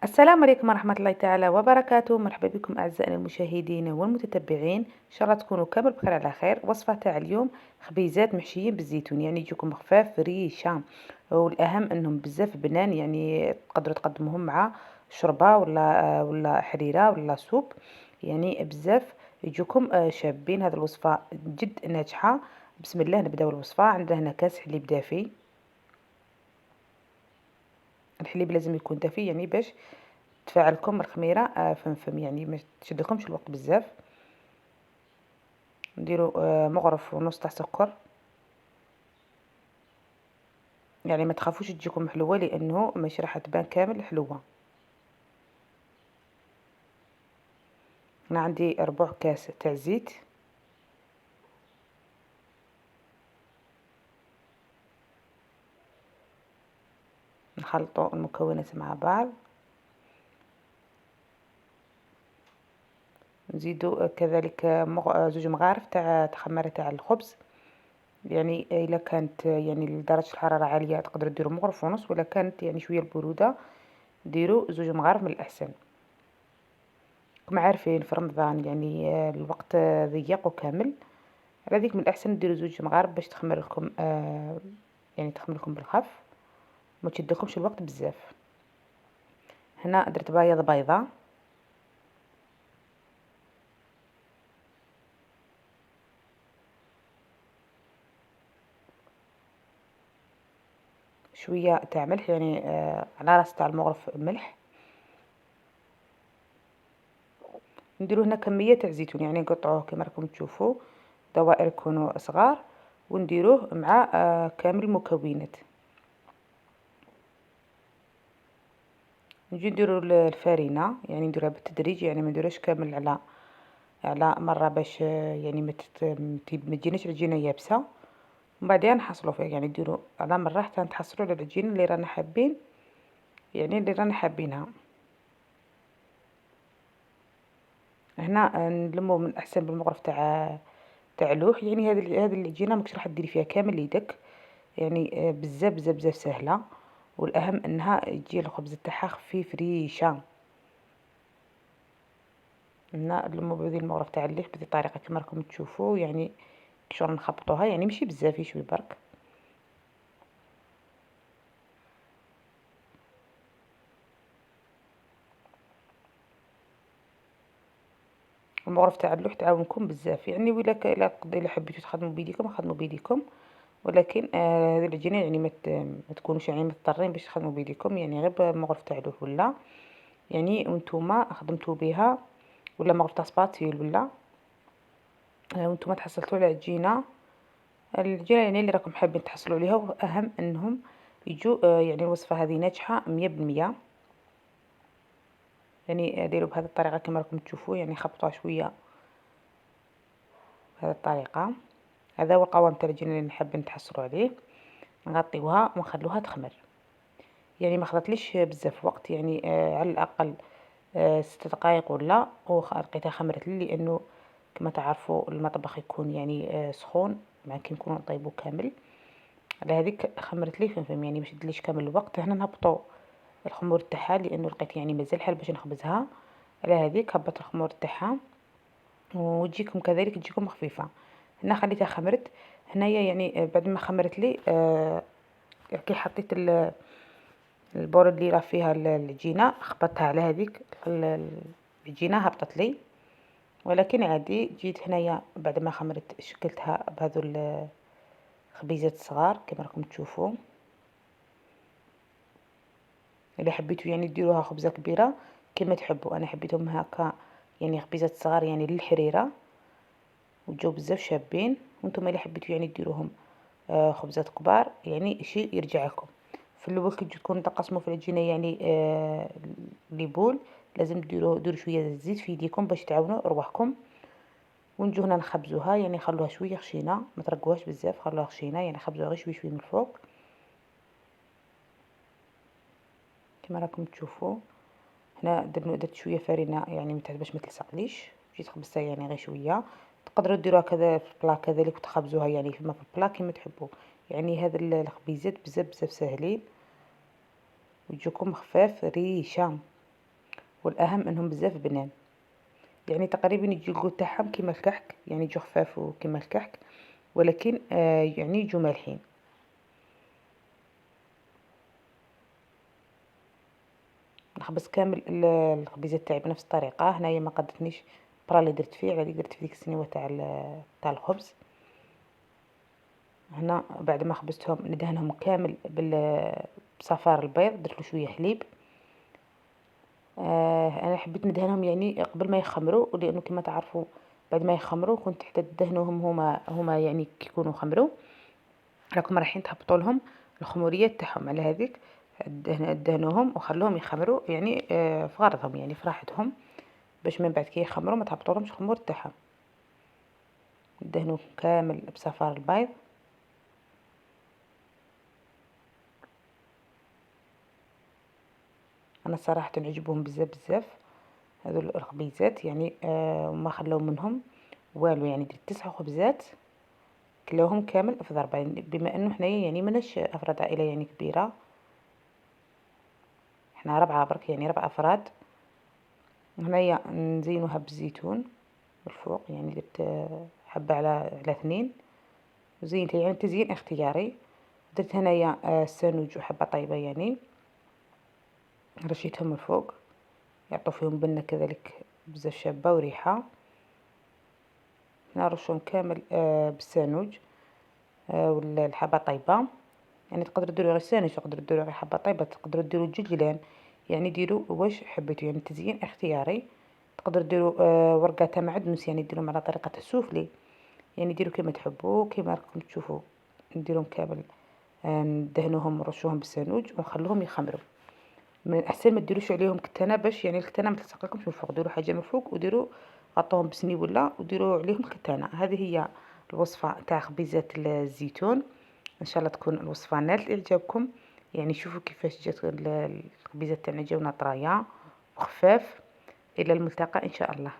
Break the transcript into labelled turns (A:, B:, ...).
A: السلام عليكم ورحمة الله تعالى وبركاته. مرحبا بكم أعزائنا المشاهدين والمتتبعين، إن شاء الله تكونوا كامل بخير على خير. وصفة تاع اليوم خبيزات محشيين بالزيتون، يعني يجيكم خفاف ريشة، والأهم أنهم بزاف بنان، يعني تقدروا تقدموهم مع شوربة ولا حريرة ولا سوب، يعني بزاف يجوكم شابين. هذه الوصفة جد ناجحة. بسم الله نبداو الوصفة. عندنا هنا كاس حليب دافي. الحليب لازم يكون دافي يعني باش تفاعلكم الخميرة فمفم، يعني ما تشدكمش الوقت بزاف. نديرو مغرف ونص تاع سكر، يعني ما تخافوش تجيكم حلوة لأنه ماشي راح تبان كامل حلوة. أنا عندي ربع كاس تاع زيت، نخلطوا المكونات مع بعض. نزيدو كذلك زوج مغارف تاع خمارة تاع الخبز، يعني إلا كانت يعني درجة الحرارة عالية تقدروا ديروا مغرف ونص، ولا كانت يعني شوية البرودة ديروا زوج مغارف من الأحسن. كما عارفين في رمضان يعني الوقت ضيق وكامل، على ذيك من الأحسن ديروا زوج مغارب باش تخمر لكم يعني تخمر لكم بالخف، ما تشدكمش الوقت بزاف. هنا درت بيض بيضة، شوية تاع ملح، يعني على راس تاع المغرف ملح. نديرو هنا كمية تاع زيتون، يعني نقطعوه كما راكم تشوفوا دوائر يكونوا صغار، ونديروه مع كامل المكونات. نجي نديرو الفارينة، يعني نديروها بالتدريج، يعني ما نديروش كامل على مرة باش يعني ما تجيناش العجينة يابسة. ومن بعدها نحصلوا فيه، يعني نديرو على مرة حتى نتحصلوا على العجينة اللي رانا حابين، يعني اللي رانا حابينها. هنا نلمو من الأحسن بالمغرف تاع لوح، يعني هذه العجينة ماكش راح ديري فيها كامل يدك، يعني بزاف بزاف بزاف سهلة، والأهم أنها تجي الخبز تاعها خفيف ريشة. هنا نلمو بهذه المغرف تاع اللوح بهذه الطريقة كما راكم تشوفوا، يعني شغل نخبطوها، يعني ماشي بزاف يشوي برك. المغرف تاع اللوح تعاونكم بزاف، يعني إلا حبيتو تخدموا بيديكم خدموا بيديكم، ولكن هذه العجينة يعني ما تكونوش يعني مضطرين باش تخدموا بيديكم، يعني غير بمغرف تاع اللوح، ولا يعني وانتوما خدمتوا بها، ولا مغرف تاع سباتيل، ولا وانتوما تحصلتوا على العجينة يعني اللي راكم حابين تحصلوا عليها. وأهم أنهم يجوا يعني الوصفة هذه ناجحة 100%. يعني ديروا بهذه الطريقة كما راكم تشوفوا، يعني خبطوها شوية بهذه الطريقة. هذا هو القوام تاع العجينة اللي نحب نتحصلوا عليه. نغطيوها ونخلوها تخمر، يعني ما خدتليش بزاف وقت، يعني على الأقل 6 دقائق ولا، ولقيتها خمرت لي، لأنه كما تعرفوا المطبخ يكون يعني سخون، مع كي نكونوا نطيبوا كامل. على هذيك خمرت لي فمفم، يعني ما شدليش كامل الوقت. هنا نهبطوا الخمور تاعها لأنه لقيت يعني مازال حال باش نخبزها. على هذيك هبط الخمور تاعها، وتجيكم كذلك تجيكم خفيفة. هنا خليتها خمرت. هنايا يعني بعد ما خمرت لي كي حطيت البور اللي راه فيها العجينة، خبطتها على هذيك العجينة هبطت لي. ولكن عادي جيت هنايا بعد ما خمرت شكلتها بهذو الخبيزات الصغار كما راكم تشوفوا. اذا حبيتوا يعني ديروها خبزة كبيرة كما تحبوا، انا حبيتهم هكا يعني خبيزات صغار يعني للحريرة، وجو بزاف شابين. وانتم اللي حبيتوا يعني ديروهم خبزات كبار، يعني شيء يرجع لكم. في الاول كي تكونوا تقسموا في العجينه يعني لي بول، لازم ديروا شويه زيت في يديكم باش تعاونوا رواحكم. ونجو هنا نخبزوها، يعني خلوها شويه خشينه، ما ترقوهاش بزاف، خلوها خشينه، يعني خبزوها غير شويه شويه من الفوق كما راكم تشوفوا. هنا درت شويه فرينه يعني باش ما تلصقليش، جيت خبزتها يعني غير شويه. تقدروا ديروها كذا في البلا كذلك وتخبزوها يعني فيما في البلا كيما تحبوا. يعني هذا الخبيزات بزاف بزاف ساهلين ويجوكم خفاف ريشه. والأهم أنهم بزاف بنان، يعني تقريبا يجي تاعهم كيما الكحك، يعني يجو خفاف وكيما الكحك، ولكن يعني يجو مالحين. نخبز كامل الخبيزات تاعي بنفس الطريقة. هنايا ما قدتنيش برا اللي درت فيه على اللي درت في ديك السنيوة تاع الخبز. هنا بعد ما خبزتهم ندهنهم كامل بصفار البيض، درت له شويه حليب. انا حبيت ندهنهم يعني قبل ما يخمروا، لانه كما تعرفوا بعد ما يخمروا كنت حتى تدهنوهم هما يعني كي يكونوا خمروا راكم رايحين تهبطوا لهم الخموريات تاعهم. على هذيك دهنوهم وخلوهم يخمروا، يعني في غرضهم يعني في راحتهم، باش من بعد كي يخمروا ما تهبطولهمش الخمور تاعهم. دهنوه كامل بصفار البيض. انا صراحه عجبهم بزاف بزاف هذو الخبيزات، يعني وما خلاو منهم والو، يعني درت 9 خبزات كلاوهم كامل في ضربة. يعني بما انه حنايا يعني مناش افراد عائله يعني كبيره، احنا 4 برك، يعني 4 افراد. هنايا نزينوها بالزيتون بالفوق، يعني درت حبه على 2 وزينتها، يعني تزيين اختياري. درت هنايا سانوج وحبه طيبه، يعني رشيتهم من الفوق يعطوا فيهم بنه كذلك بزاف شابه وريحه. نرشهم كامل بالسانوج ولا الحبه طيبه. يعني تقدروا ديروا غير سانوج، تقدروا ديروا غير حبه طيبه، تقدروا ديروا جلجلان، يعني ديروا واش حبيتوا، يعني تزيين اختياري. تقدروا ديروا ورقه تاع معدنوس، يعني ديرهم على طريقه السوفلي، يعني ديروا كما تحبوا كما راكم تشوفوا. نديرهم كامل ندهنوهم ونرشوهم بالسانوج ونخلوهم يخمروا. من الاحسن ما ديروش عليهم كتانه، باش يعني الكتانه ما تلصقلكمش من الفوق. ديروا حاجه من الفوق وديروا غطوهم بسنيوله وديروا عليهم الكتانه. هذه هي الوصفه تاع خبيزات الزيتون. ان شاء الله تكون الوصفه نالت اعجابكم. يعني شوفوا كيفاش جات الخبيزات تاعنا، جاونا طرايه وخفاف. الى الملتقى ان شاء الله.